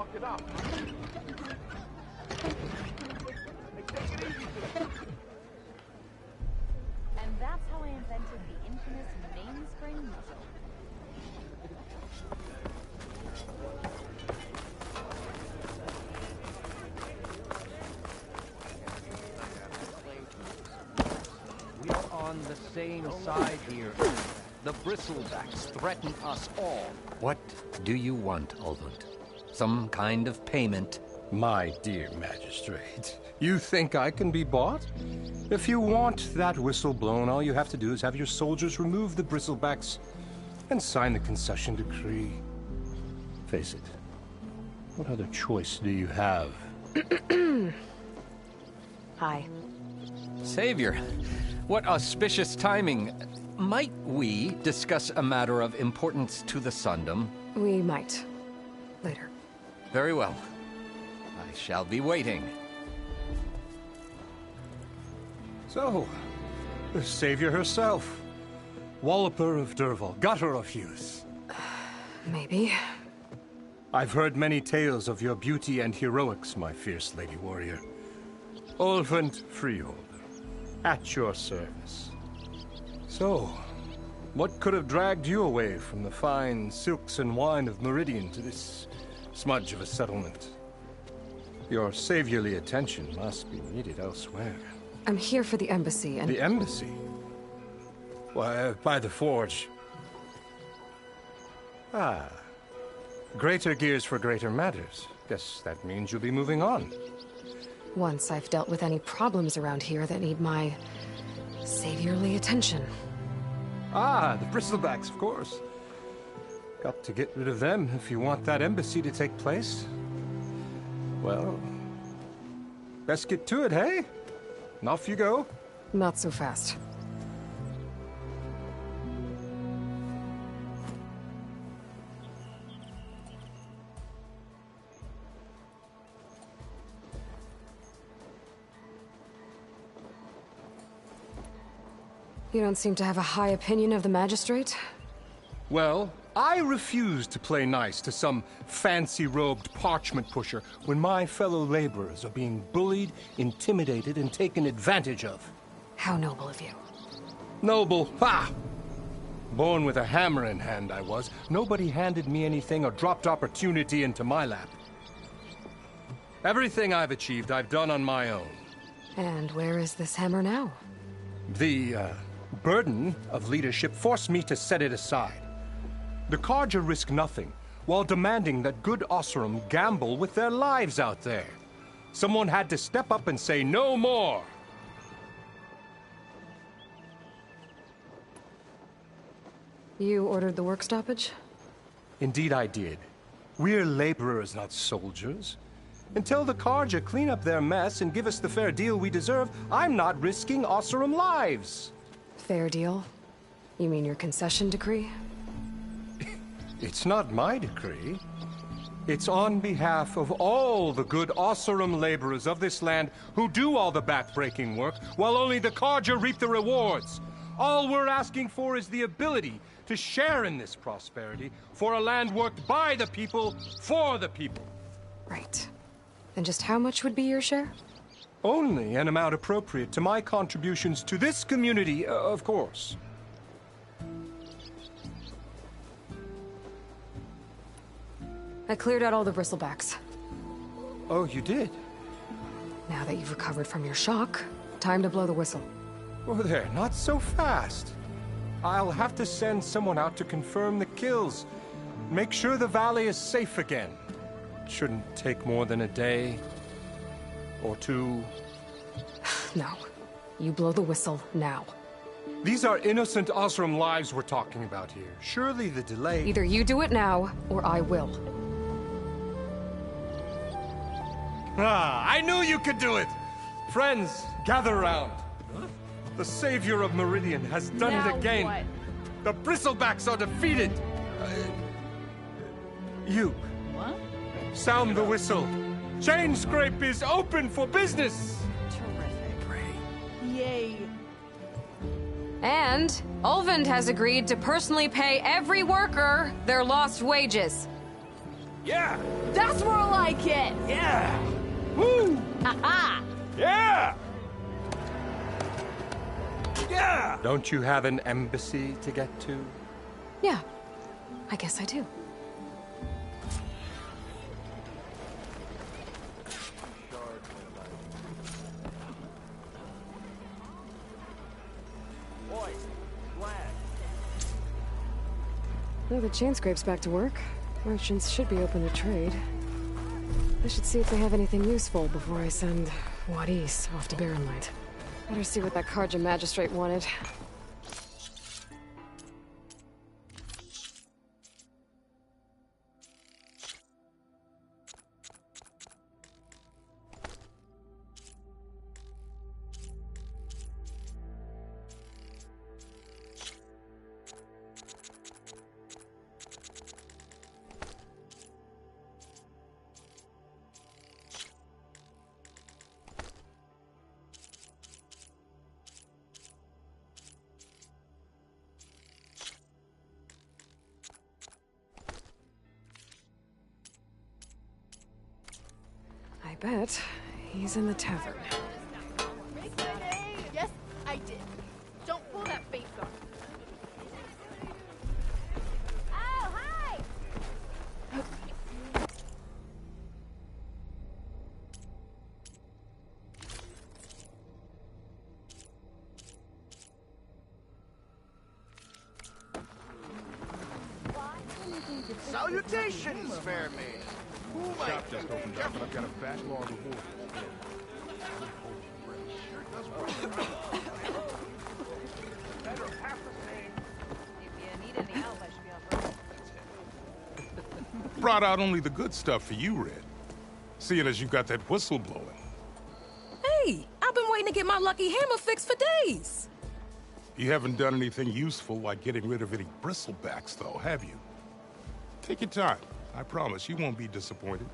fuck it up. And that's how I invented the infamous mainspring muzzle. We are on the same side here. The Bristlebacks threaten us all. What do you want, Ulvund? Some kind of payment? My dear magistrate, you think I can be bought? If you want that whistle blown, all you have to do is have your soldiers remove the Bristlebacks and sign the concession decree. Face it, what other choice do you have? Hi. Savior, what auspicious timing. Might we discuss a matter of importance to the Sundom? We might. Later. Very well. I shall be waiting. So, the savior herself. Walloper of Derval, gutter of youth. Maybe. I've heard many tales of your beauty and heroics, my fierce lady warrior. Ulvund Freeholder, at your service. So, what could have dragged you away from the fine silks and wine of Meridian to this smudge of a settlement? Your saviorly attention must be needed elsewhere. I'm here for the embassy and... The embassy? Why, by the forge. Ah. Greater gears for greater matters. Guess that means you'll be moving on. Once I've dealt with any problems around here that need my... saviorly attention. Ah, the Bristlebacks, of course. Got to get rid of them if you want that embassy to take place. Well, best get to it, hey? And off you go. Not so fast. You don't seem to have a high opinion of the magistrate? Well, I refuse to play nice to some fancy-robed parchment pusher when my fellow laborers are being bullied, intimidated, and taken advantage of. How noble of you. Noble? Ha! Born with a hammer in hand, I was. Nobody handed me anything or dropped opportunity into my lap. Everything I've achieved, I've done on my own. And where is this hammer now? The, burden of leadership forced me to set it aside. The Carja risk nothing, while demanding that good Oseram gamble with their lives out there. Someone had to step up and say no more. You ordered the work stoppage? Indeed I did. We're laborers, not soldiers. Until the Carja clean up their mess and give us the fair deal we deserve, I'm not risking Oseram lives. Fair deal? You mean your concession decree? It's not my decree. It's on behalf of all the good Oseram laborers of this land who do all the back-breaking work, while only the Carja reap the rewards. All we're asking for is the ability to share in this prosperity for a land worked by the people, for the people. Right. And just how much would be your share? Only an amount appropriate to my contributions to this community, of course. I cleared out all the Bristlebacks. Oh, you did? Now that you've recovered from your shock, time to blow the whistle. Oh, there, not so fast. I'll have to send someone out to confirm the kills. Make sure the valley is safe again. It shouldn't take more than a day. Or two. No. You blow the whistle now. These are innocent Oseram lives we're talking about here. Surely the delay... Either you do it now, or I will. Ah, I knew you could do it! Friends, gather around. The savior of Meridian has done Now it again. what? The Bristlebacks are defeated. You, What? sound the whistle. Chain Scrape is open for business. Terrific. Yay. And Ulvund has agreed to personally pay every worker their lost wages. Yeah! That's more like it! Yeah! Woo! Haha! Yeah! Yeah! Don't you have an embassy to get to? Yeah, I guess I do. Now the chain scrape's back to work. Merchants should be open to trade. I should see if they have anything useful before I send Wadis off to Barrenlight. Better see what that Karja magistrate wanted. I bet he's in the tavern. Yes, I did. Don't pull that face off. Oh, hi! Salutations, fair maid. Who am I? Shop just opened up, but I've got a backlog of orders. If you need any help, I should be on board. Brought out only the good stuff for you, Red. Seeing as you got that whistle blowing. Hey, I've been waiting to get my lucky hammer fixed for days. You haven't done anything useful like getting rid of any bristlebacks, though, have you? Take your time. I promise you won't be disappointed.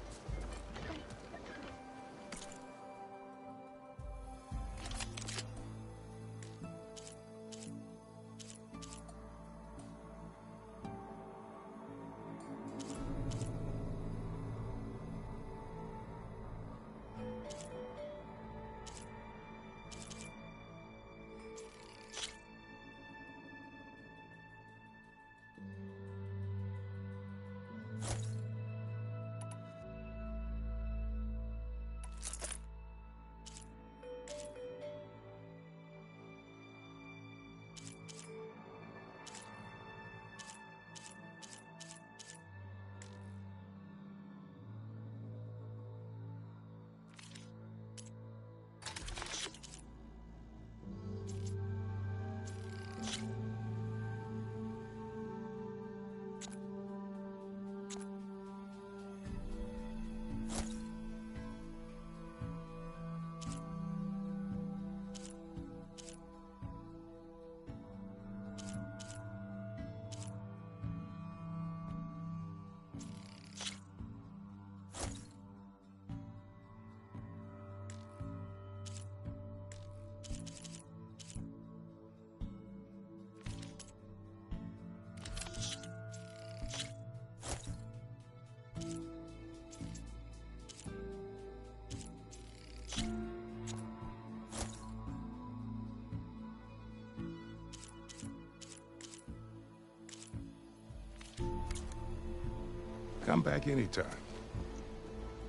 Come back anytime.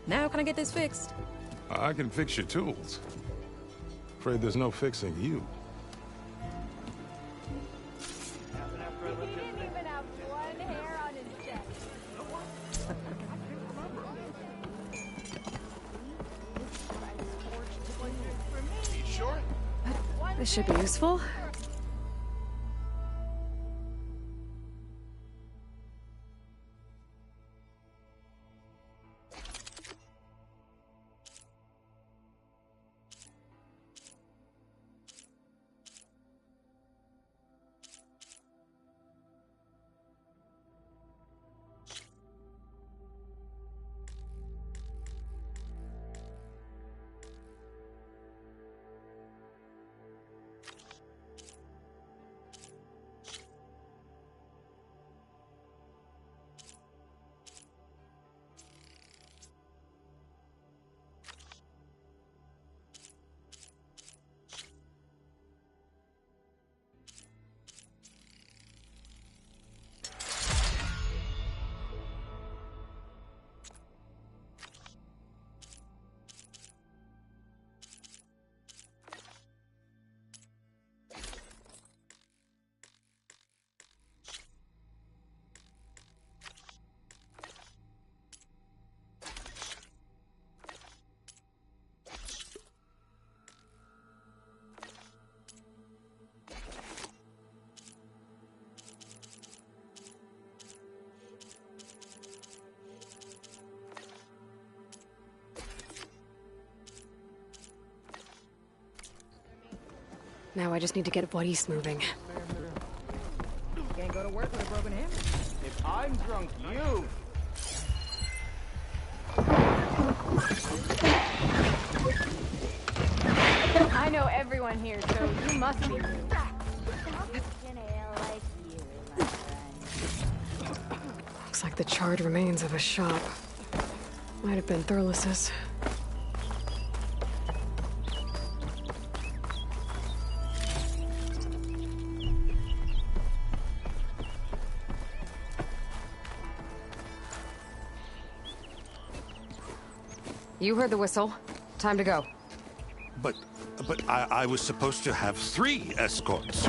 Now can I get this fixed? I can fix your tools. Afraid there's no fixing you. He didn't even have one hair on his chest. You sure? This should be useful. Now I just need to get Wadis moving. Can't go to work with a broken hammer. If I'm drunk, you. I know everyone here, so you must be new. Looks like the charred remains of a shop. Might have been Thurlis's. You heard the whistle. Time to go. But I was supposed to have 3 escorts.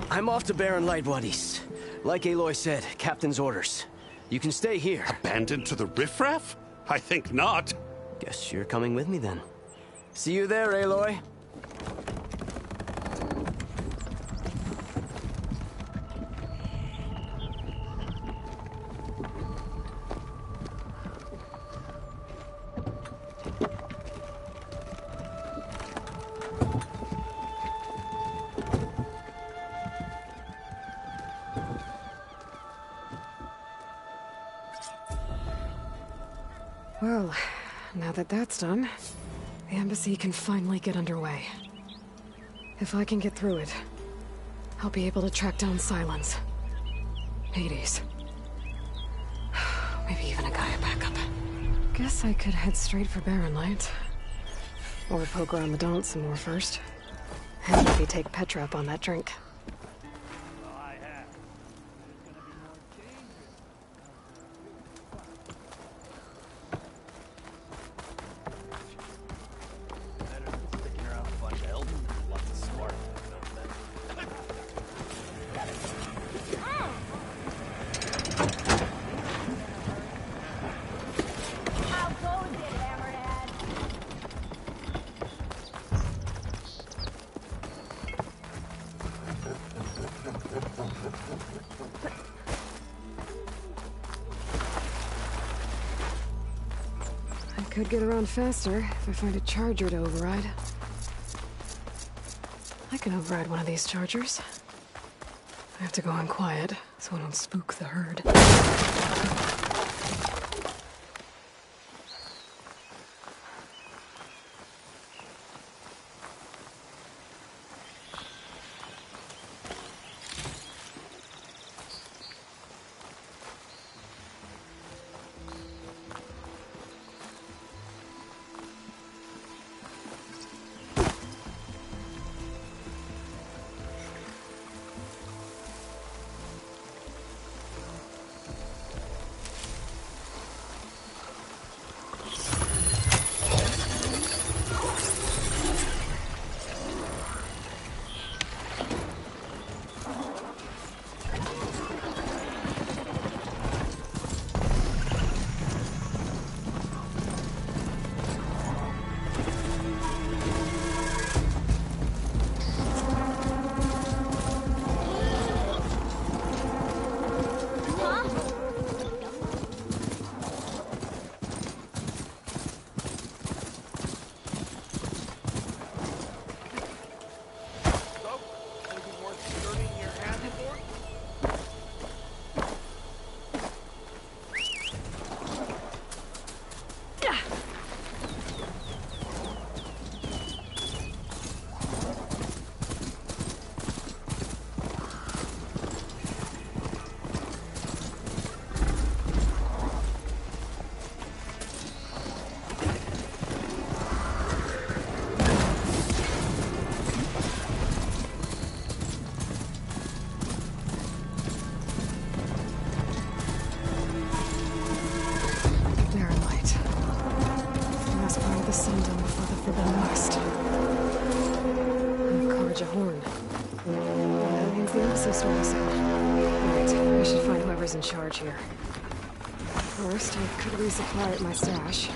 I'm off to Barren Light, Wadis. Like Aloy said, Captain's orders. You can stay here. Abandoned to the riffraff? I think not. Guess you're coming with me then. See you there, Aloy. Well, now that that's done, the embassy can finally get underway. If I can get through it, I'll be able to track down Silence. Hades. Maybe even a Gaia backup. Guess I could head straight for Barren Light. Or poke around the Daunt some more first. And maybe take Petra up on that drink. Could get around faster if I find a charger to override. I can override one of these chargers. I have to go on quiet so I don't spook the herd. In charge here. First, I could resupply at my stash.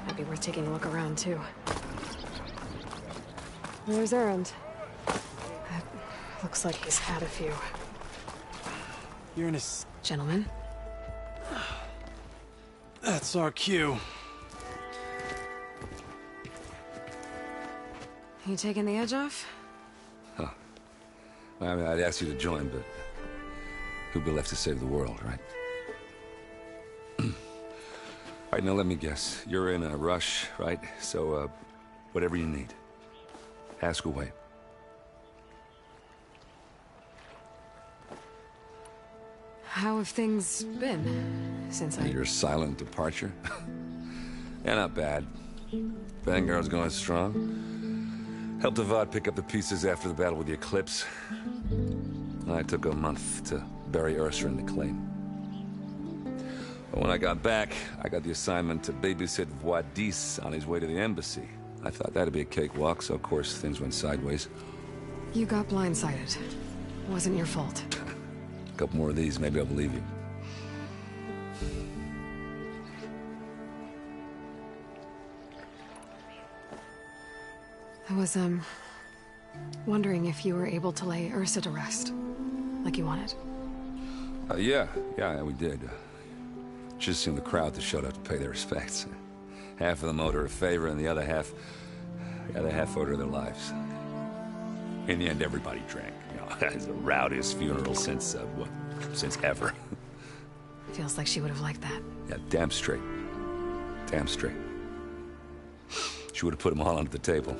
Might be worth taking a look around, too. There's Erend. Looks like he's had a few. You're in a... Gentlemen? That's our cue. You taking the edge off? Huh. I mean, I'd ask you to join, but who'd be left to save the world, right? All right, now let me guess. You're in a rush, right? So, whatever you need, ask away. How have things been since Your silent departure? Yeah, not bad. Vanguard's going strong. Helped Avad pick up the pieces after the battle with the Eclipse. I took a month to bury Ursa in the claim. But when I got back, I got the assignment to babysit Wadis on his way to the embassy. I thought that'd be a cakewalk, so of course things went sideways. You got blindsided. Wasn't your fault. A couple more of these, maybe I'll believe you. I was, wondering if you were able to lay Ursa to rest, like you wanted. Yeah, we did. Just seemed the crowd that showed up to pay their respects. Half of them owed her a favor, and the other half owed her their lives. In the end, everybody drank. You know, it's the rowdiest funeral since ever. Feels like she would have liked that. Yeah, damn straight. Damn straight. She would have put them all under the table.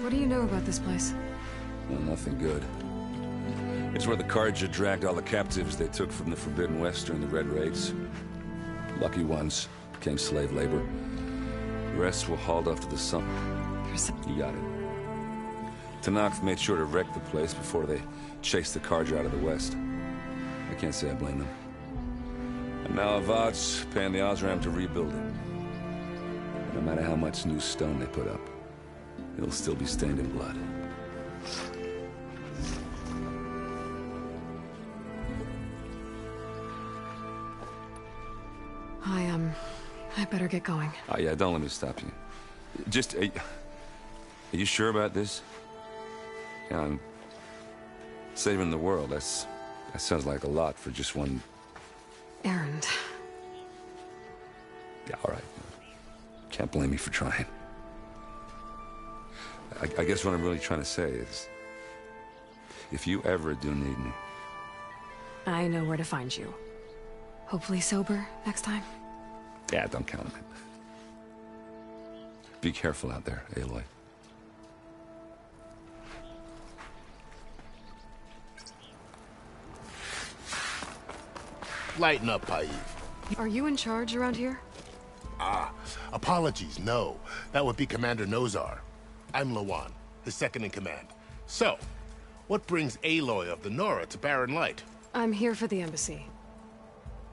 What do you know about this place? Well, nothing good. It's where the Carja dragged all the captives they took from the Forbidden West during the Red Raids. Lucky ones became slave labor. The rest were hauled off to the sun. You got it. Tenakth made sure to wreck the place before they chased the Carja out of the West. I can't say I blame them. And now Avad's paying the Osram to rebuild it. And no matter how much new stone they put up, it'll still be stained in blood. I better get going. Oh, yeah, don't let me stop you. Just, are you sure about this? Yeah, I'm saving the world. That sounds like a lot for just one... errand. Yeah, all right. Can't blame me for trying. I guess what I'm really trying to say is, if you ever do need me... I know where to find you. Hopefully sober next time. Yeah, don't count on it. Be careful out there, Aloy. Lighten up, Paiv. Are you in charge around here? Apologies, no. That would be Commander Nozar. I'm Lawan, his second-in-command. So, what brings Aloy of the Nora to Barren Light? I'm here for the embassy.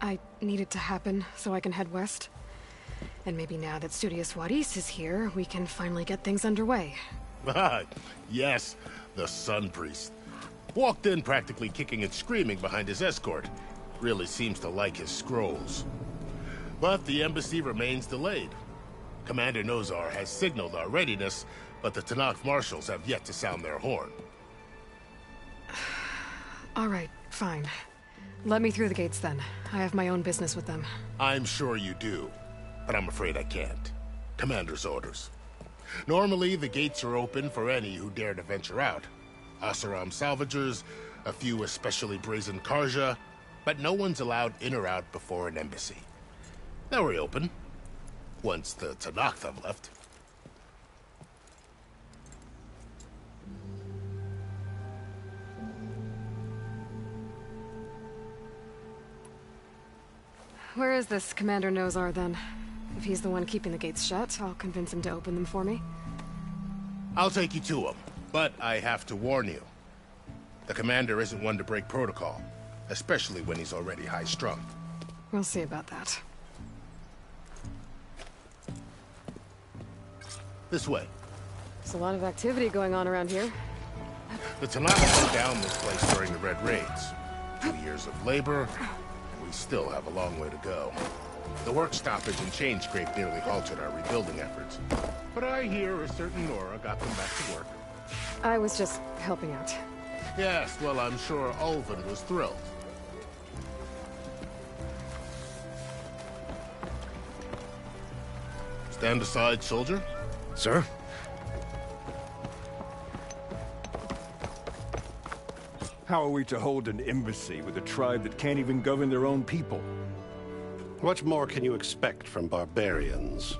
I need it to happen so I can head west. And maybe now that Studious Wadis is here, we can finally get things underway. Yes, the Sun Priest. Walked in practically kicking and screaming behind his escort. Really seems to like his scrolls. But the embassy remains delayed. Commander Nozar has signaled our readiness, but the Tenakth marshals have yet to sound their horn. All right, fine. Let me through the gates then. I have my own business with them. I'm sure you do, but I'm afraid I can't. Commander's orders. Normally, the gates are open for any who dare to venture out. Oseram salvagers, a few especially brazen Carja, but no one's allowed in or out before an embassy. They'll reopen, once the Tenakth have left. Where is this Commander Nozar, then? If he's the one keeping the gates shut, I'll convince him to open them for me. I'll take you to him, but I have to warn you. The Commander isn't one to break protocol, especially when he's already high-strung. We'll see about that. This way. There's a lot of activity going on around here. The Tanakh put down this place during the Red Raids. 2 years of labor, we still have a long way to go. The work stoppage and change scrape nearly halted our rebuilding efforts. But I hear a certain Nora got them back to work. I was just helping out. Yes, well, I'm sure Ulvin was thrilled. Stand aside, soldier. Sir? How are we to hold an embassy with a tribe that can't even govern their own people? What more can you expect from barbarians?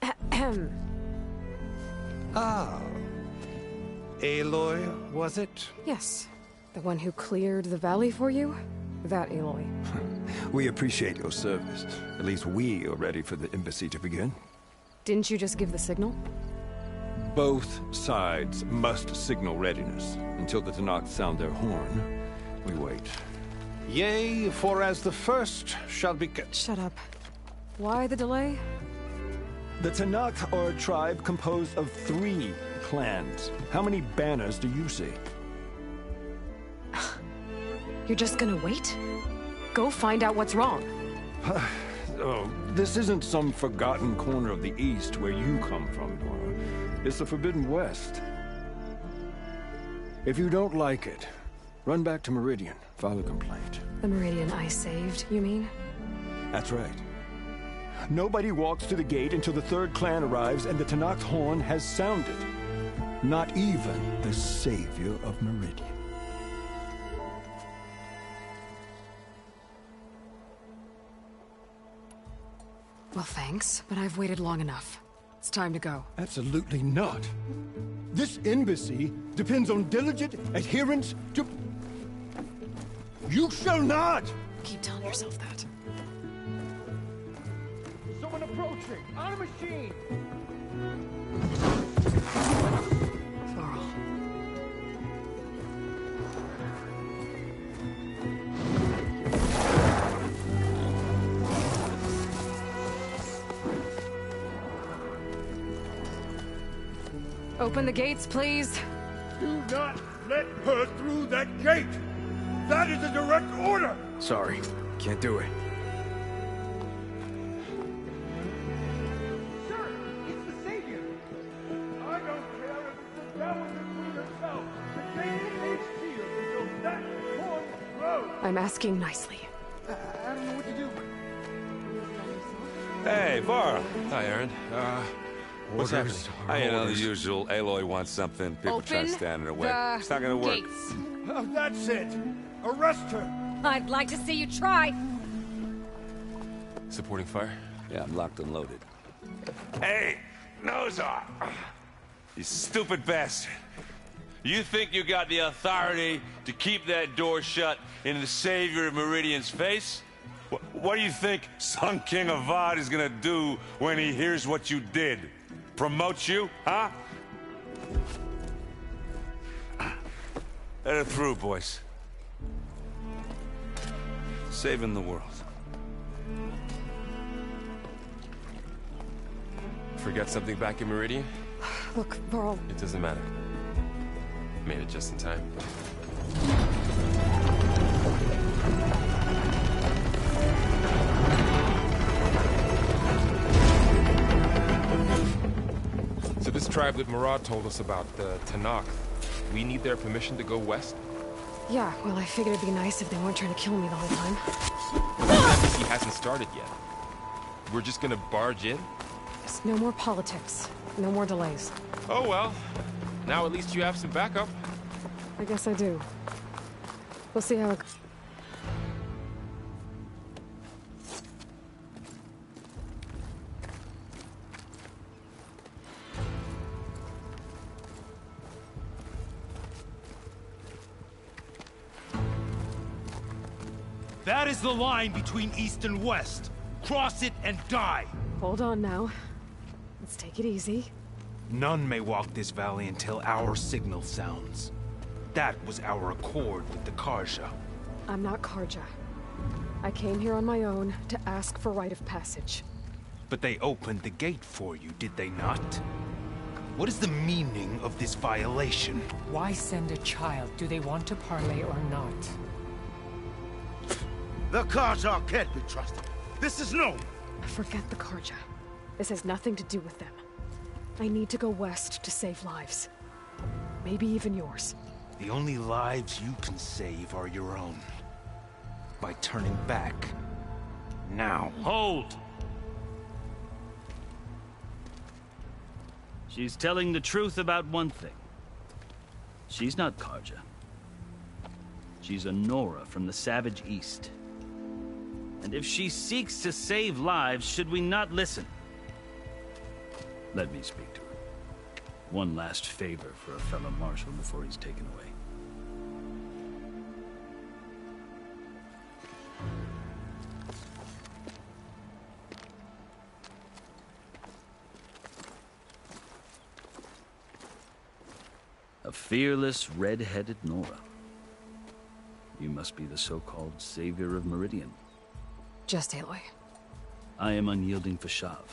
Ahem. Ah. Aloy, was it? Yes. The one who cleared the valley for you? That Aloy. We appreciate your service. At least we are ready for the embassy to begin. Didn't you just give the signal? Both sides must signal readiness. Until the Tanakh sound their horn, we wait. Yea, for as the first shall be... Shut up. Why the delay? The Tanakh are a tribe composed of 3 clans. How many banners do you see? You're just gonna wait? Go find out what's wrong. Oh, this isn't some forgotten corner of the East where you come from, Nora. It's the Forbidden West. If you don't like it, run back to Meridian, file a complaint. The Meridian I saved, you mean? That's right. Nobody walks to the gate until the 3rd clan arrives and the Tanakh's horn has sounded. Not even the savior of Meridian. Well, thanks, but I've waited long enough. It's time to go. Absolutely not. This embassy depends on diligent adherence to... You shall not! Keep telling yourself that. Someone approaching! On a machine! Varl. Open the gates, please. Do not let her through that gate! That is a direct order! Sorry, can't do it. Sir, it's the Savior! I don't care if the devil between herself. The gate is sealed until that horn blows! I'm asking nicely. I don't know what to do. Hey, Varl. Hi, Aaron. What's happening? You know, the usual. Aloy wants something. People try to stand in her way. It's not gonna work. Gates. Oh, that's it! Arrest her! I'd like to see you try. Supporting fire? Yeah, I'm locked and loaded. Hey, Nozar! You stupid bastard. You think you got the authority to keep that door shut in the savior of Meridian's face? What do you think Sun King Avad is gonna do when he hears what you did? Promote you, huh? Let her through, boys. Saving the world. Forget something back in Meridian? Look, Varl. It doesn't matter. Made it just in time. So this tribe that Murad told us about, the Tanakh, we need their permission to go west? Yeah, well, I figured it'd be nice if they weren't trying to kill me the whole time. But the embassy hasn't started yet. We're just gonna barge in? Just no more politics. No more delays. Oh well. Now at least you have some backup. I guess I do. We'll see how it goes. That is the line between East and West. Cross it and die. Hold on now. Let's take it easy. None may walk this valley until our signal sounds. That was our accord with the Carja. I'm not Carja. I came here on my own to ask for rite of passage. But they opened the gate for you, did they not? What is the meaning of this violation? Why send a child? Do they want to parley or not? The Carja can't be trusted. This is known. Forget the Carja. This has nothing to do with them. I need to go west to save lives. Maybe even yours. The only lives you can save are your own. By turning back. Now. Hold! She's telling the truth about one thing. She's not Carja. She's a Nora from the Savage East. And if she seeks to save lives, should we not listen? Let me speak to her. One last favor for a fellow marshal before he's taken away. A fearless, red-headed Nora. You must be the so-called Savior of Meridian. Just Aloy. I am Unyielding Fashav.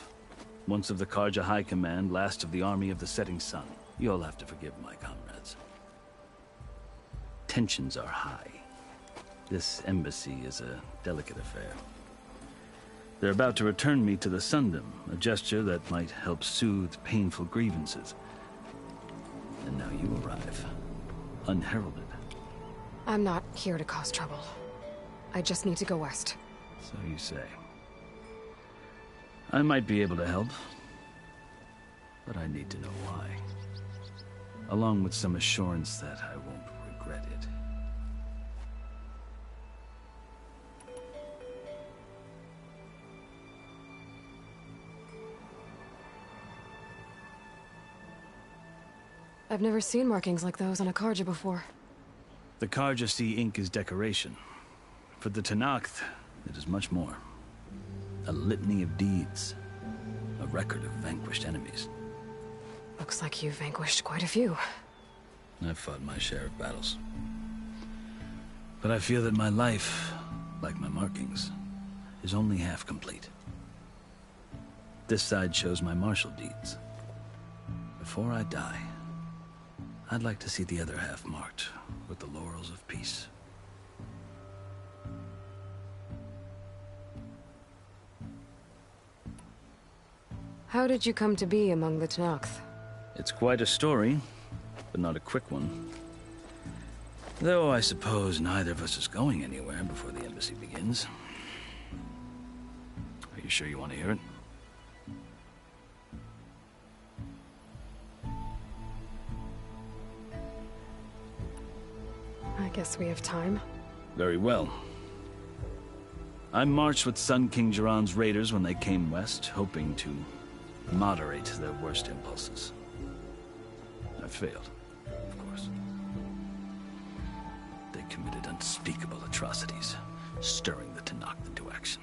Once of the Carja High Command, last of the Army of the Setting Sun. You'll have to forgive my comrades. Tensions are high. This embassy is a delicate affair. They're about to return me to the Sundom, a gesture that might help soothe painful grievances. And now you arrive, unheralded. I'm not here to cause trouble. I just need to go west. So you say. I might be able to help, but I need to know why. Along with some assurance that I won't regret it. I've never seen markings like those on a Carja before. The Carja see ink as decoration. For the Tenakth, it is much more. A litany of deeds. A record of vanquished enemies. Looks like you've vanquished quite a few. I've fought my share of battles. But I feel that my life, like my markings, is only half complete. This side shows my martial deeds. Before I die, I'd like to see the other half marked with the laurels of peace. How did you come to be among the Tenakth? It's quite a story, but not a quick one. Though I suppose neither of us is going anywhere before the embassy begins. Are you sure you want to hear it? I guess we have time. Very well. I marched with Sun King Jiran's raiders when they came west, hoping to moderate their worst impulses. I failed, of course. They committed unspeakable atrocities, stirring the Tenakth into action.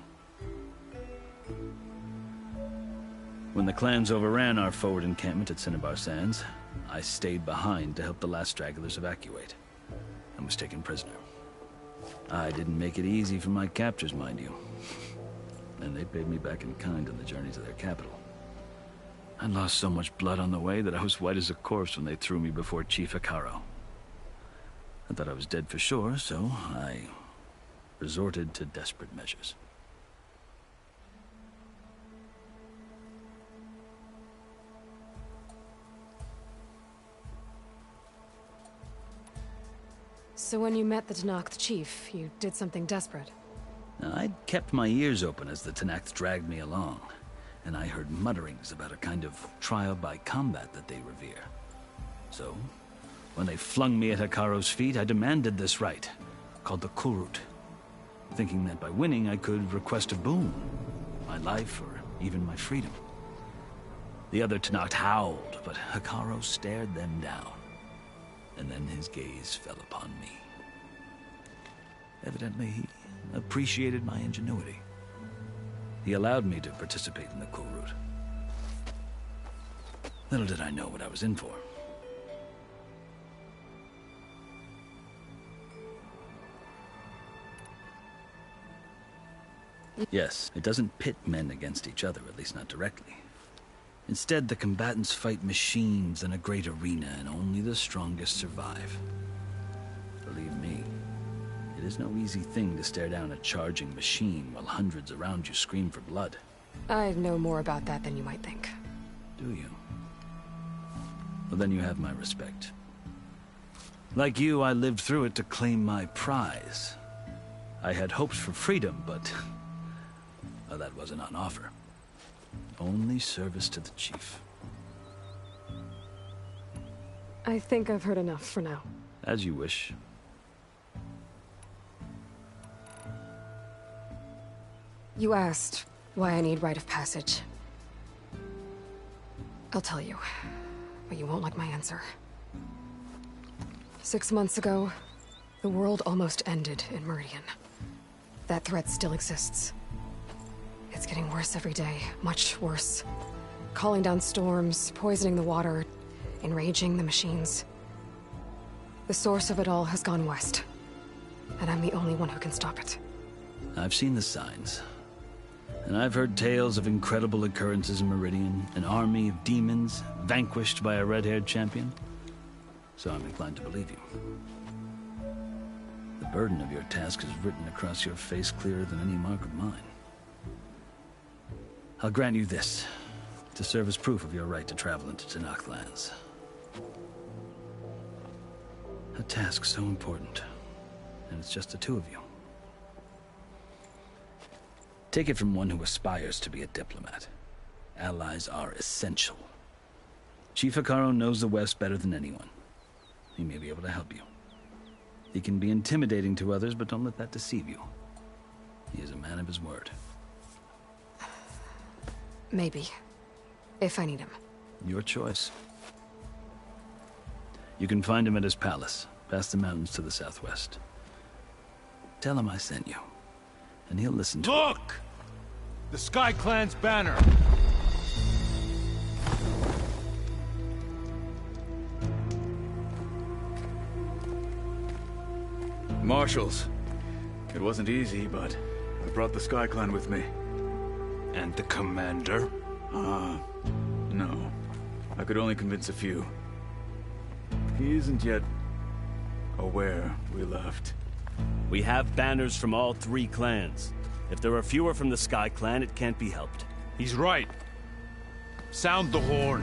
When the clans overran our forward encampment at Cinnabar Sands, I stayed behind to help the last stragglers evacuate, and was taken prisoner. I didn't make it easy for my captors, mind you. And they paid me back in kind on the journey to their capital. I lost so much blood on the way that I was white as a corpse when they threw me before Chief Hekarro. I thought I was dead for sure, so I resorted to desperate measures. So when you met the Tenakth chief, you did something desperate? I'd kept my ears open as the Tenakth dragged me along, and I heard mutterings about a kind of trial by combat that they revere. So, when they flung me at Hekarro's feet, I demanded this rite, called the Kulrut, thinking that by winning I could request a boon, my life or even my freedom. The other Tenakth howled, but Hekarro stared them down, and then his gaze fell upon me. Evidently, he appreciated my ingenuity. He allowed me to participate in the coup route. Little did I know what I was in for. Yes, it doesn't pit men against each other, at least not directly. Instead, the combatants fight machines in a great arena, and only the strongest survive. Believe me, it is no easy thing to stare down a charging machine while hundreds around you scream for blood. I know more about that than you might think. Do you? Well, then you have my respect. Like you, I lived through it to claim my prize. I had hopes for freedom, but well, that wasn't on offer. Only service to the chief. I think I've heard enough for now. As you wish. You asked why I need rite of passage. I'll tell you, but you won't like my answer. 6 months ago, the world almost ended in Meridian. That threat still exists. It's getting worse every day, much worse. Calling down storms, poisoning the water, enraging the machines. The source of it all has gone west, and I'm the only one who can stop it. I've seen the signs. And I've heard tales of incredible occurrences in Meridian, an army of demons vanquished by a red-haired champion. So I'm inclined to believe you. The burden of your task is written across your face clearer than any mark of mine. I'll grant you this, to serve as proof of your right to travel into Tenakth lands. A task so important, and it's just the two of you. Take it from one who aspires to be a diplomat. Allies are essential. Chief Hekarro knows the West better than anyone. He may be able to help you. He can be intimidating to others, but don't let that deceive you. He is a man of his word. Maybe. If I need him. Your choice. You can find him at his palace, past the mountains to the southwest. Tell him I sent you, and he'll listen to Look! The Sky Clan's banner! Marshals. It wasn't easy, but I brought the Sky Clan with me. And the commander? No. I could only convince a few. He isn't yet aware we left. We have banners from all 3 clans. If there are fewer from the Sky Clan, it can't be helped. He's right. Sound the horn.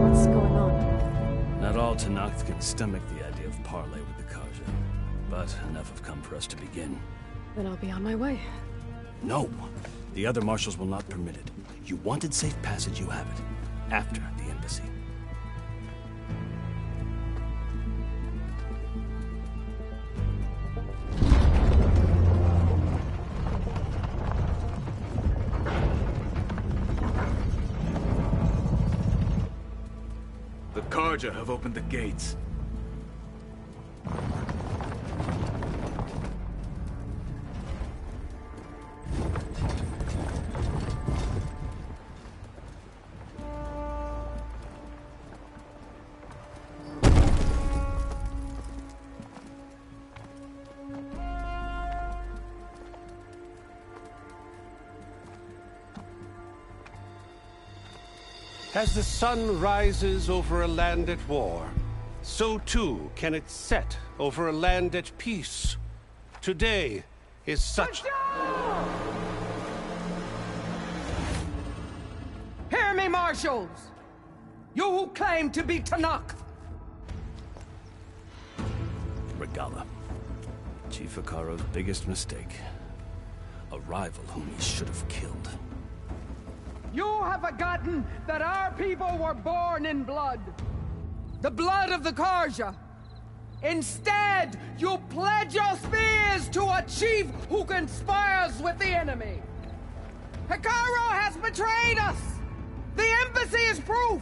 What's going on? Not all Tenakth can stomach the idea of parley with the Carja, but enough have come for us to begin. Then I'll be on my way. No! The other marshals will not permit it. You wanted safe passage, you have it. After the embassy. The Carja have opened the gates. As the sun rises over a land at war, so too can it set over a land at peace. Today is such... Hear me, marshals! You who claim to be Tenakth! Regalla. Chief Hekarro's biggest mistake. A rival whom he should have killed. You have forgotten that our people were born in blood. The blood of the Carja. Instead, you pledge your spears to a chief who conspires with the enemy. Hekarro has betrayed us. The embassy is proof.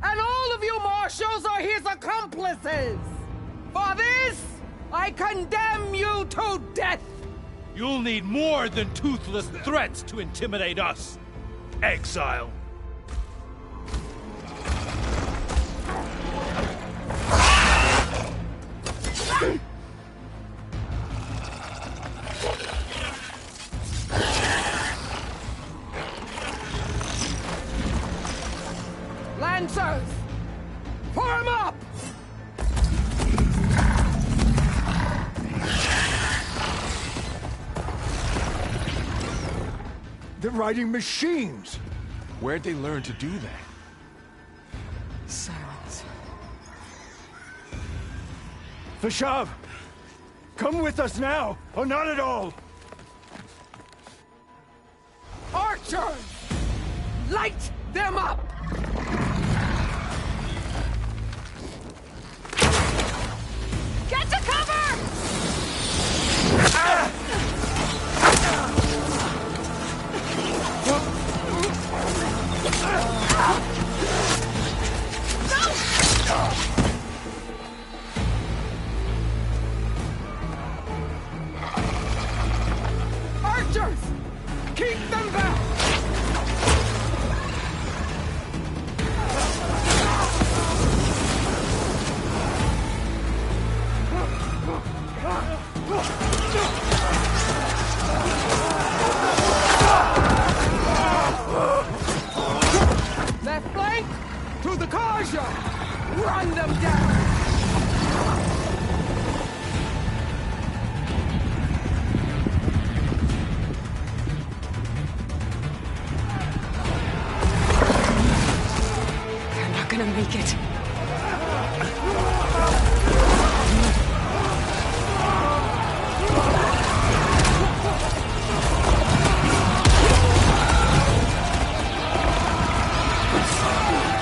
And all of you marshals are his accomplices. For this, I condemn you to death! You'll need more than toothless threats to intimidate us, exile. Lancers! Form up! They're riding machines! Where'd they learn to do that? Silence. Vashav! Come with us now, or not at all! Archers! Light them up! Get to cover! Archers! Keep them back! Left flank! To the Karja! Run them down! They're not gonna make it.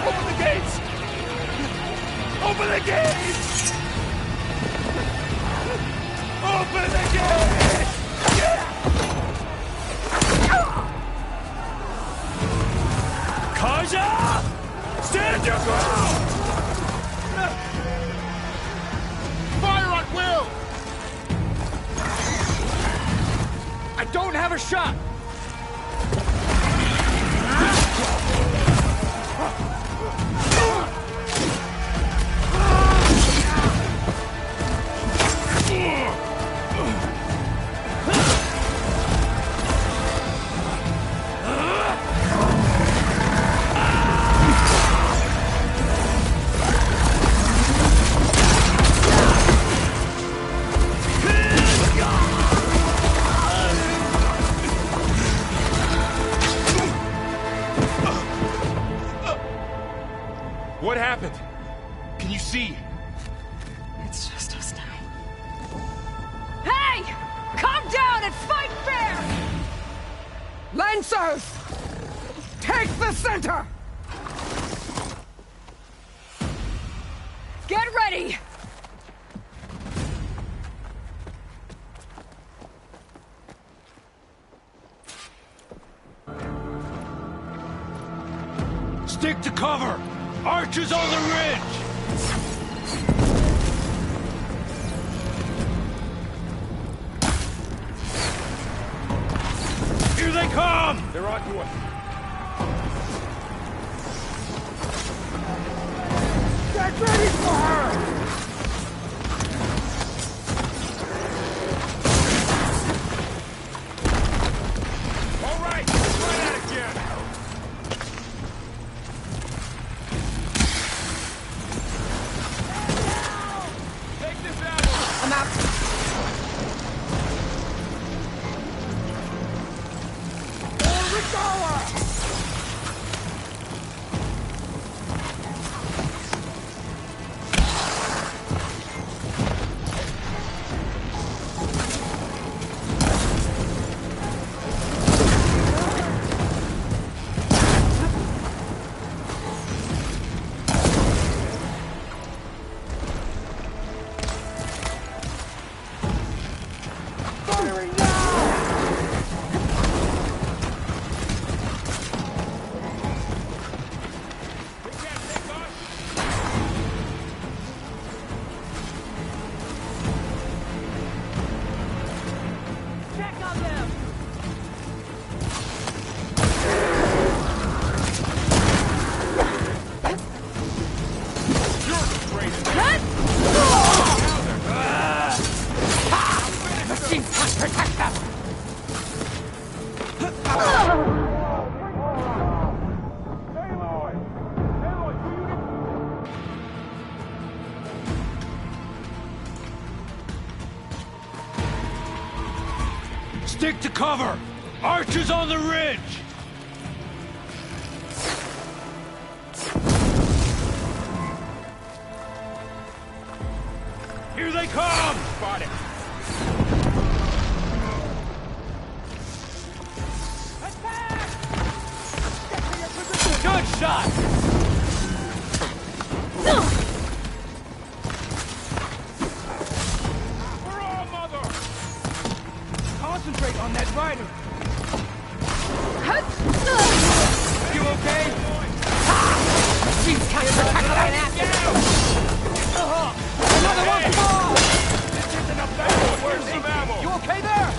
Open the gates! Open the gates! Open the gates! Karja! Stand your ground! Fire at will! I don't have a shot! What happened? Can you see? It's just us now. Hey! Calm down and fight fair! Lancers! Take the center! Get ready! Stick to cover! Archers on the ridge! Here they come! They're on to us. Get ready for her! All right, let's try that again. Take this out. I'm out. Stick to cover! Archers on the ridge! Here they come! Spot it! Good shot! Concentrate on that rider! You okay? She's coming for Caroline after. Another one fall! This isn't a battle! Where's some ammo? You okay there?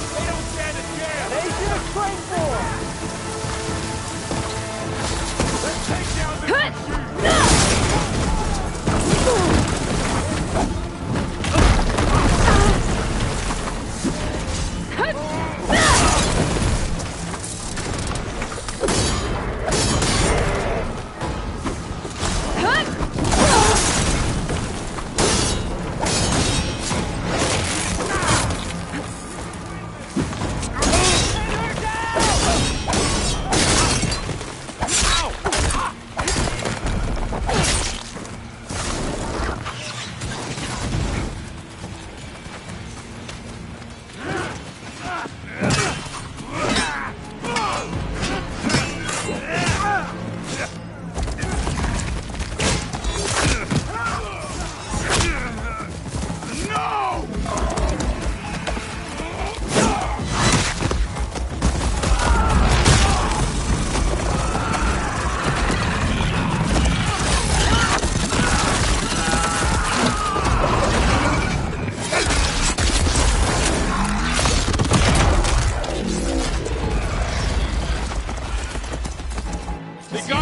They don't stand a chance! They should train for! Let's take down this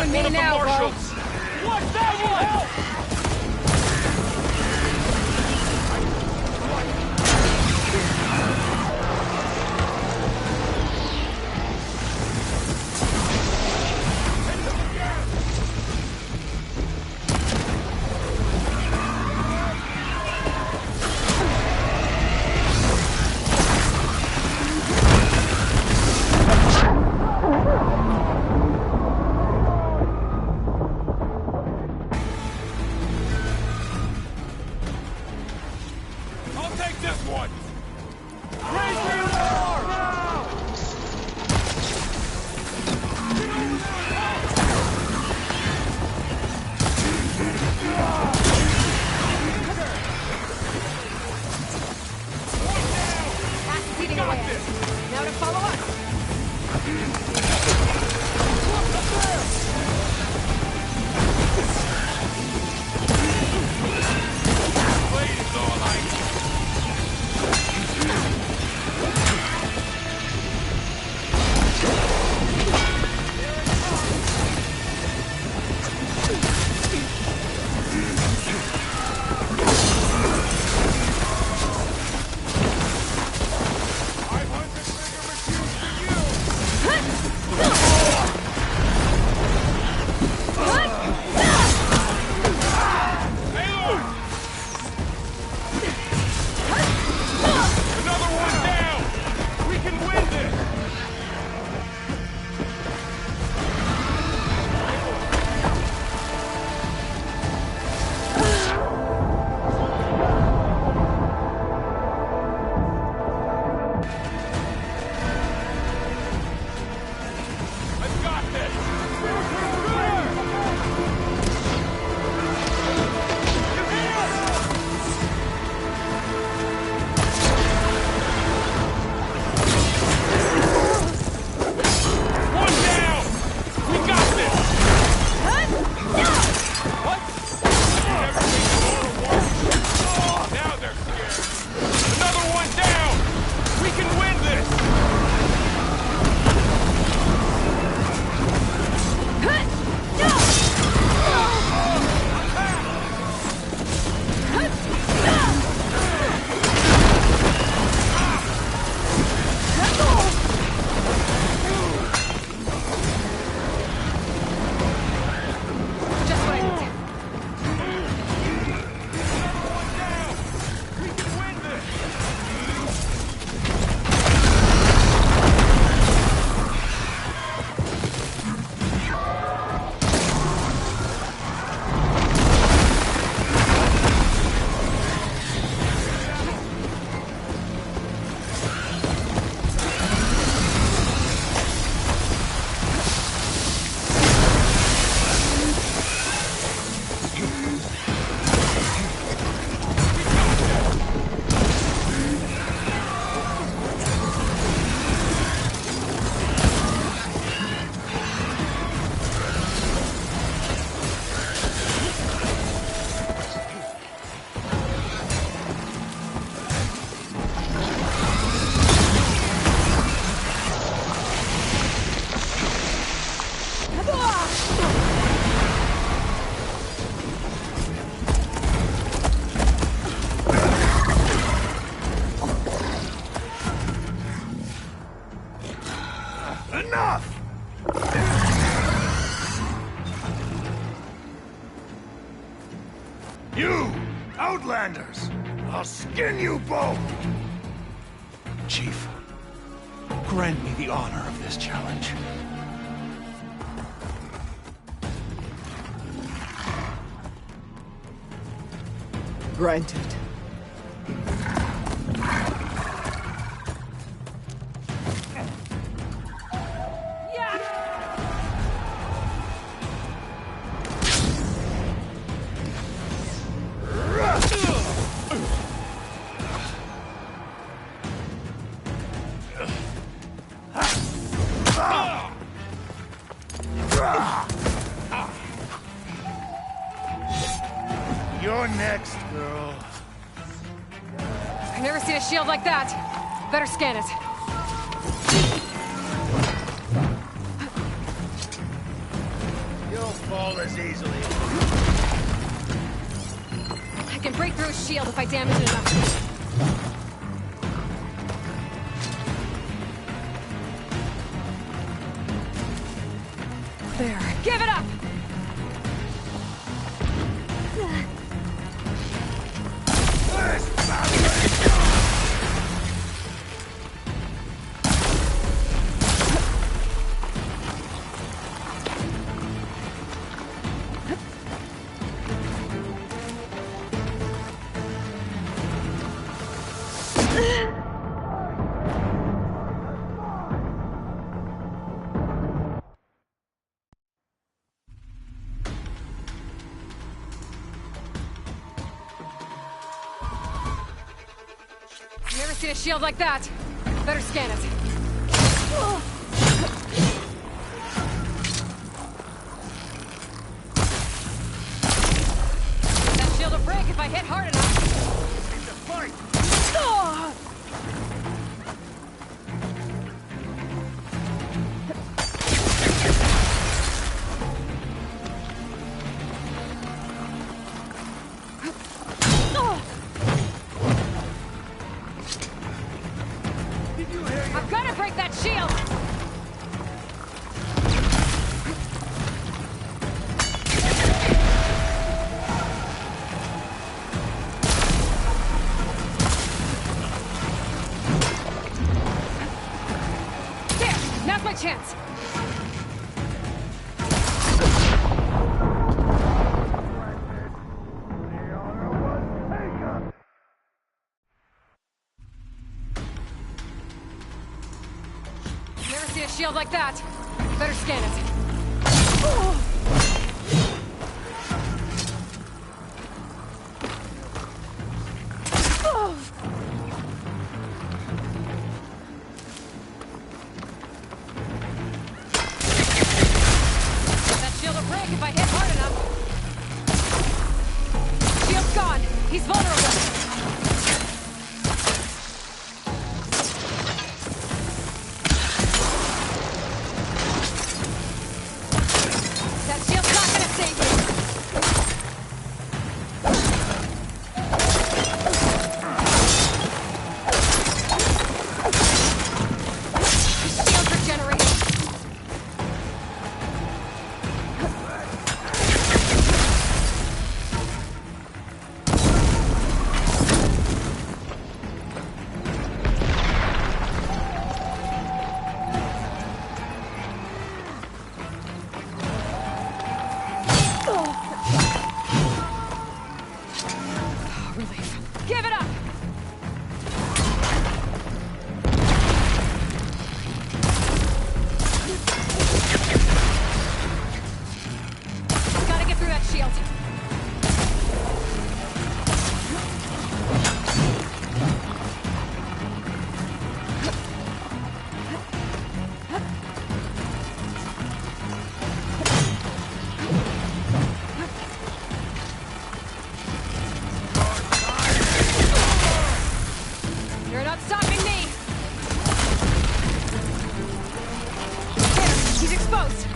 Me now, Bo. What's that one? You! Outlanders! I'll skin you both! Chief, grant me the honor of this challenge. Granted. You're next, girl. I've never seen a shield like that. Better scan it. You'll fall as easily. I can break through a shield if I damage it enough. There. Give it up! Never seen a shield like that. Better scan it. That shield will break if I hit hard enough. It's a fight! I've got to break that shield! There! Now's my chance! Never seen a shield like that. Better scan it. That shield will break if I hit hard enough. Shield's gone. He's vulnerable. That shield's not gonna save me! The shield's regenerating! Relief. Give it up! Gotta get through that shield. You're not stopping me! There, he's exposed!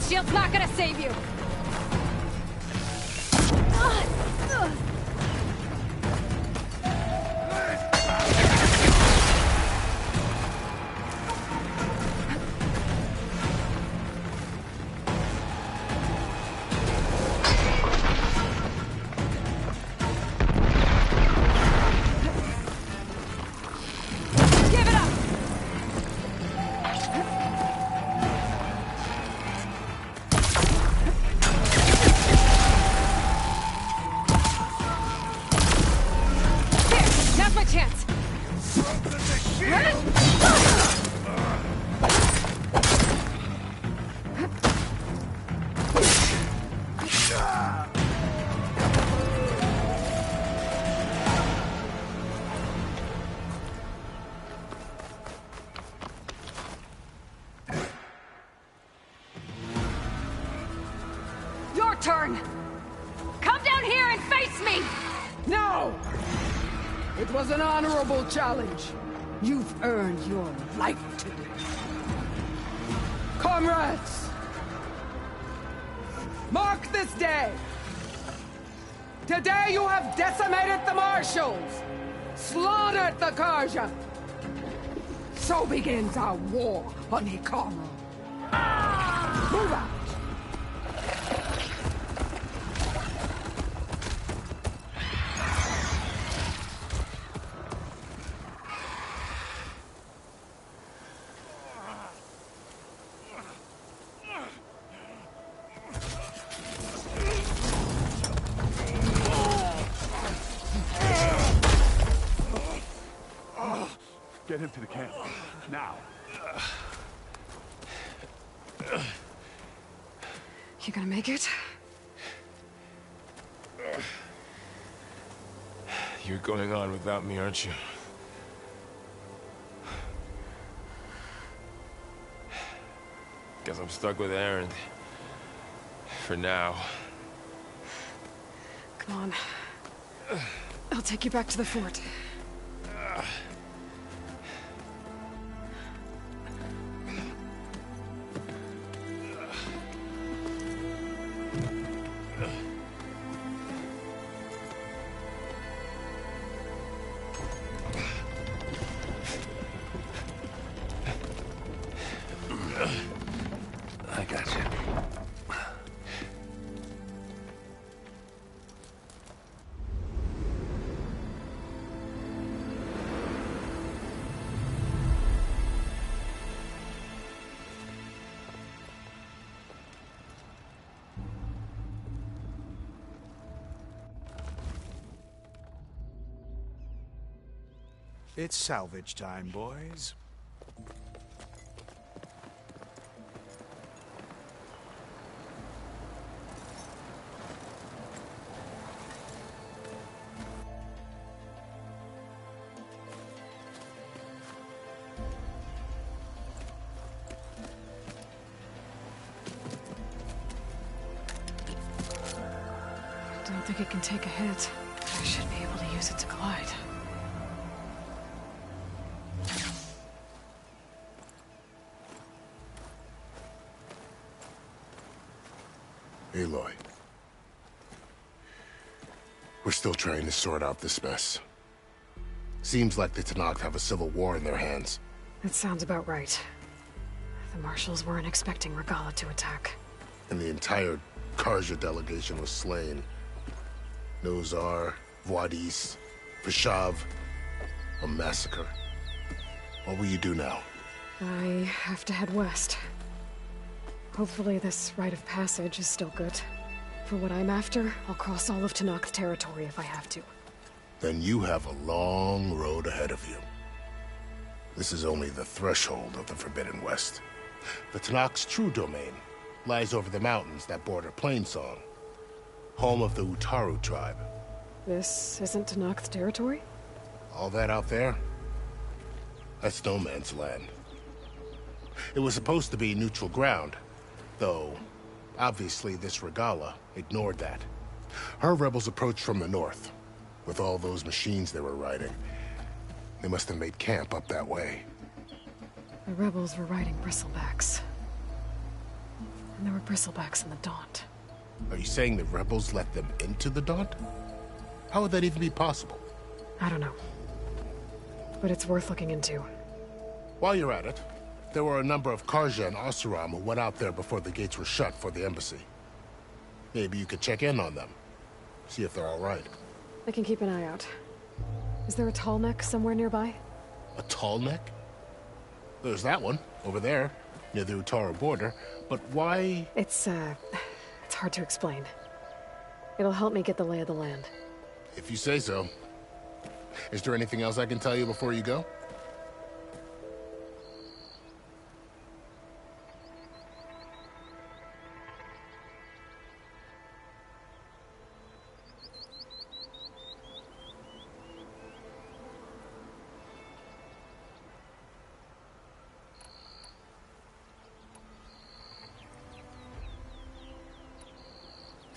shield's not gonna save you! Turn! Come down here and face me! No! It was an honorable challenge. You've earned your life today. Comrades! Mark this day! Today you have decimated the Marshals! Slaughtered the Carja! So begins our war on Hikaru. Move out! Get him to the camp. Now. You gonna make it? You're going on without me, aren't you? Guess I'm stuck with Erend. For now. Come on. I'll take you back to the fort. I got you. It's salvage time, boys. I don't think it can take a hit. I should be able to use it to glide. Aloy. We're still trying to sort out this mess. Seems like the Tenakth have a civil war in their hands. That sounds about right. The Marshals weren't expecting Regalla to attack. And the entire Carja delegation was slain. Nozar, Wadis, Vashav. A massacre. What will you do now? I have to head west. Hopefully this rite of passage is still good. For what I'm after, I'll cross all of Tenakth territory if I have to. Then you have a long road ahead of you. This is only the threshold of the Forbidden West. The Tenakth's true domain lies over the mountains that border Plainsong, home of the Utaru tribe. This isn't Tenakth territory? All that out there? That's no man's land. It was supposed to be neutral ground, though obviously this Regalla ignored that. Her rebels approached from the north, with all those machines they were riding. They must have made camp up that way. The rebels were riding bristlebacks. And there were bristlebacks in the Daunt. Are you saying the rebels let them into the Daunt? How would that even be possible? I don't know. But it's worth looking into. While you're at it, there were a number of Karja and Oseram who went out there before the gates were shut for the embassy. Maybe you could check in on them. See if they're all right. I can keep an eye out. Is there a tall neck somewhere nearby? A tall neck? There's that one, over there, near the Utara border. But why... It's hard to explain. It'll help me get the lay of the land. If you say so. Is there anything else I can tell you before you go?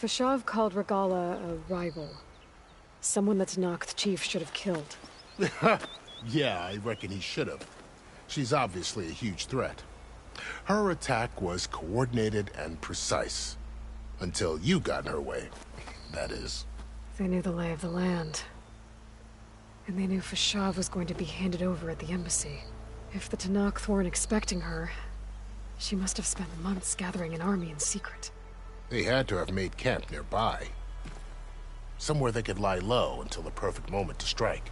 Fashav called Regalla a rival. Someone that Tenakth chief should have killed. Yeah, I reckon he should have. She's obviously a huge threat. Her attack was coordinated and precise. Until you got in her way, that is. They knew the lay of the land. And they knew Fashav was going to be handed over at the embassy. If the Tenakth weren't expecting her, she must have spent months gathering an army in secret. They had to have made camp nearby. Somewhere they could lie low until the perfect moment to strike.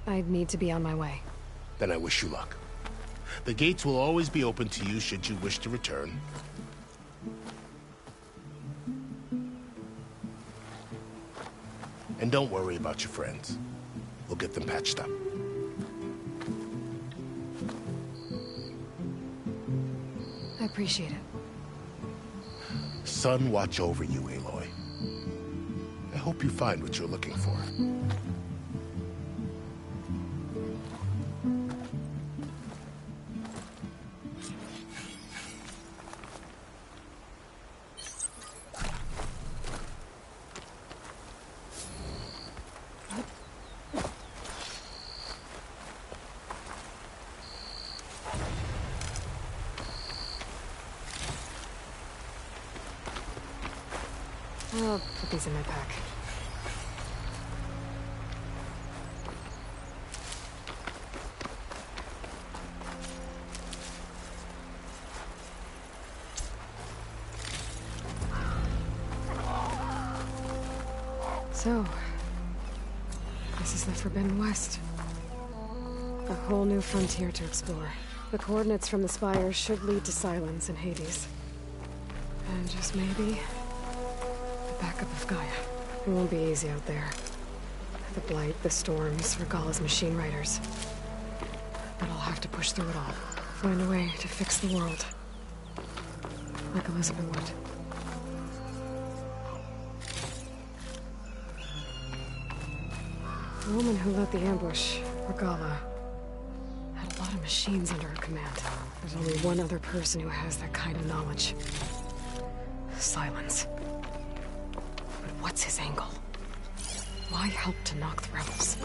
I'd need to be on my way. Then I wish you luck. The gates will always be open to you should you wish to return. And don't worry about your friends. We'll get them patched up. I appreciate it. Sun watch over you, Aloy. I hope you find what you're looking for. I'll put these in my pack. So, this is the Forbidden West. A whole new frontier to explore. The coordinates from the spires should lead to Silence and Hades. And just maybe... backup of Gaia. It won't be easy out there. The Blight, the Storms, Regalla's machine riders. But I'll have to push through it all. Find a way to fix the world. Like Elizabeth would. The woman who led the ambush, Regalla, had a lot of machines under her command. There's only one other person who has that kind of knowledge. Silence. What's his angle? Why help to knock the rebels?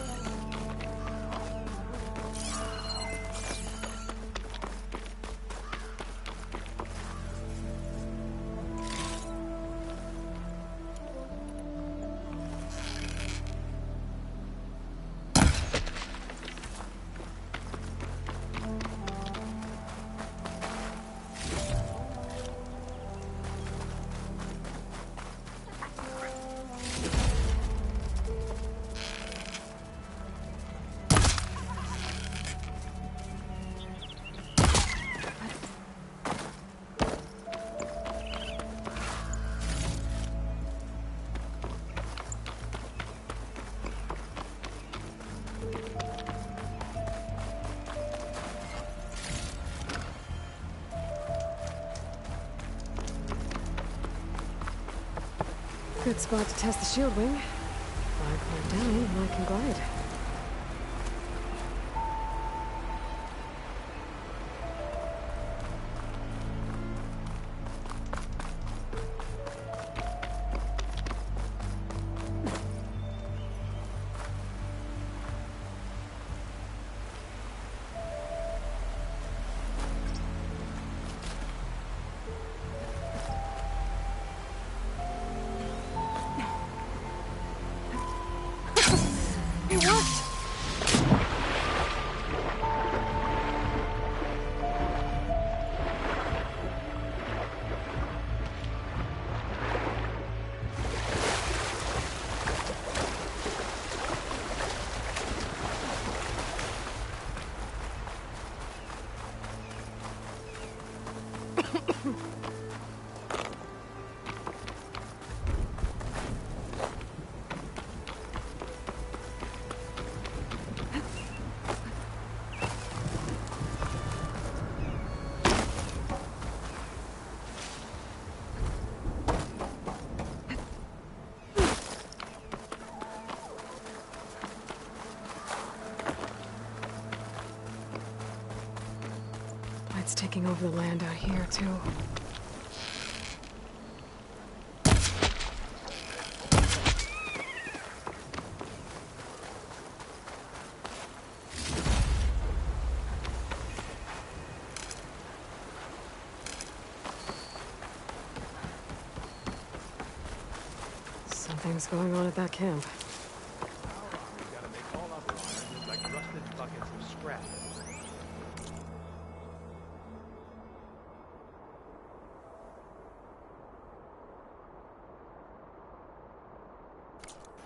Good spot to test the shield wing. If I climb down, I can glide. worked! It's taking over the land out here, too. Something's going on at that camp.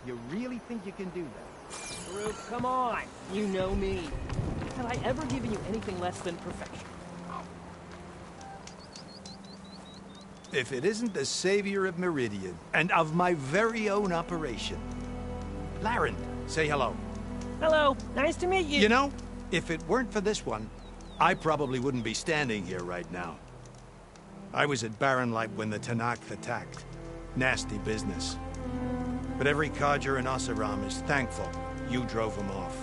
You really think you can do that? Farouk, come on! You know me. Have I ever given you anything less than perfection? If it isn't the savior of Meridian, and of my very own operation. Laren, say hello. Hello, nice to meet you. You know, if it weren't for this one, I probably wouldn't be standing here right now. I was at Barrenlight when the Tenakth attacked. Nasty business. But every Carja in Oseram is thankful you drove them off.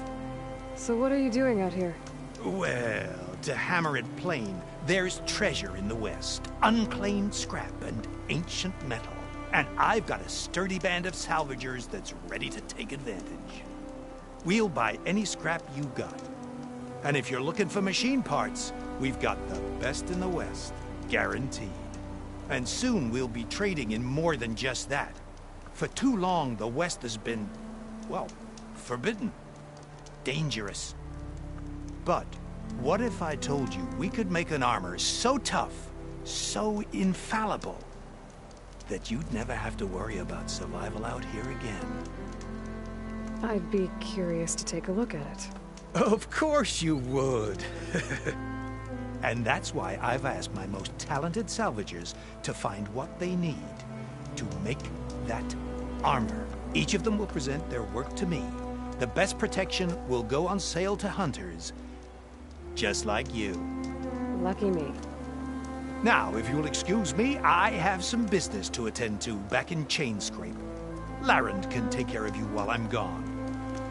So what are you doing out here? Well, to hammer it plain, there's treasure in the west. Unclaimed scrap and ancient metal. And I've got a sturdy band of salvagers that's ready to take advantage. We'll buy any scrap you got. And if you're looking for machine parts, we've got the best in the west, guaranteed. And soon we'll be trading in more than just that. For too long, the West has been, well, forbidden. Dangerous. But what if I told you we could make an armor so tough, so infallible, that you'd never have to worry about survival out here again? I'd be curious to take a look at it. Of course you would. And that's why I've asked my most talented salvagers to find what they need to make that armor. Each of them will present their work to me. The best protection will go on sale to hunters, just like you. Lucky me. Now, if you'll excuse me, I have some business to attend to back in Chainscrape. Laren can take care of you while I'm gone.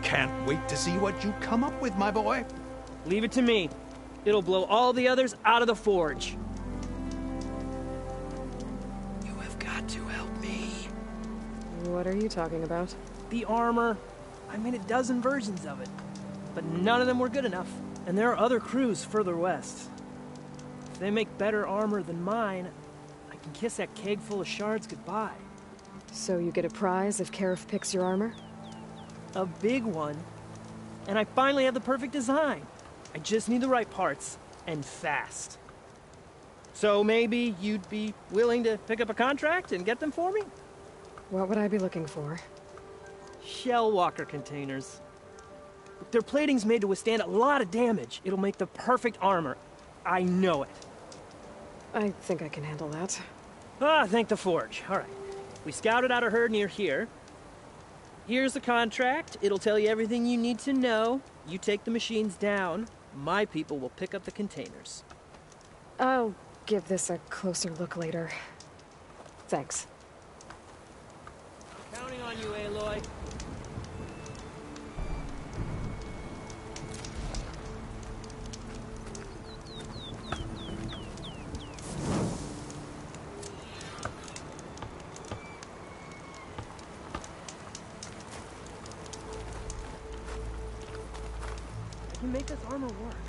Can't wait to see what you come up with, my boy. Leave it to me. It'll blow all the others out of the forge. You have got to help me. What are you talking about? The armor. I made a dozen versions of it, but none of them were good enough. And there are other crews further west. If they make better armor than mine, I can kiss that keg full of shards goodbye. So you get a prize if Karif picks your armor? A big one. And I finally have the perfect design. I just need the right parts, and fast. So maybe you'd be willing to pick up a contract and get them for me? What would I be looking for? Shell walker containers. Their plating's made to withstand a lot of damage. It'll make the perfect armor. I know it. I think I can handle that. Ah, thank the forge. All right. We scouted out a herd near here. Here's the contract. It'll tell you everything you need to know. You take the machines down. My people will pick up the containers. I'll give this a closer look later. Thanks. Counting on you, Aloy. I can make this armor work.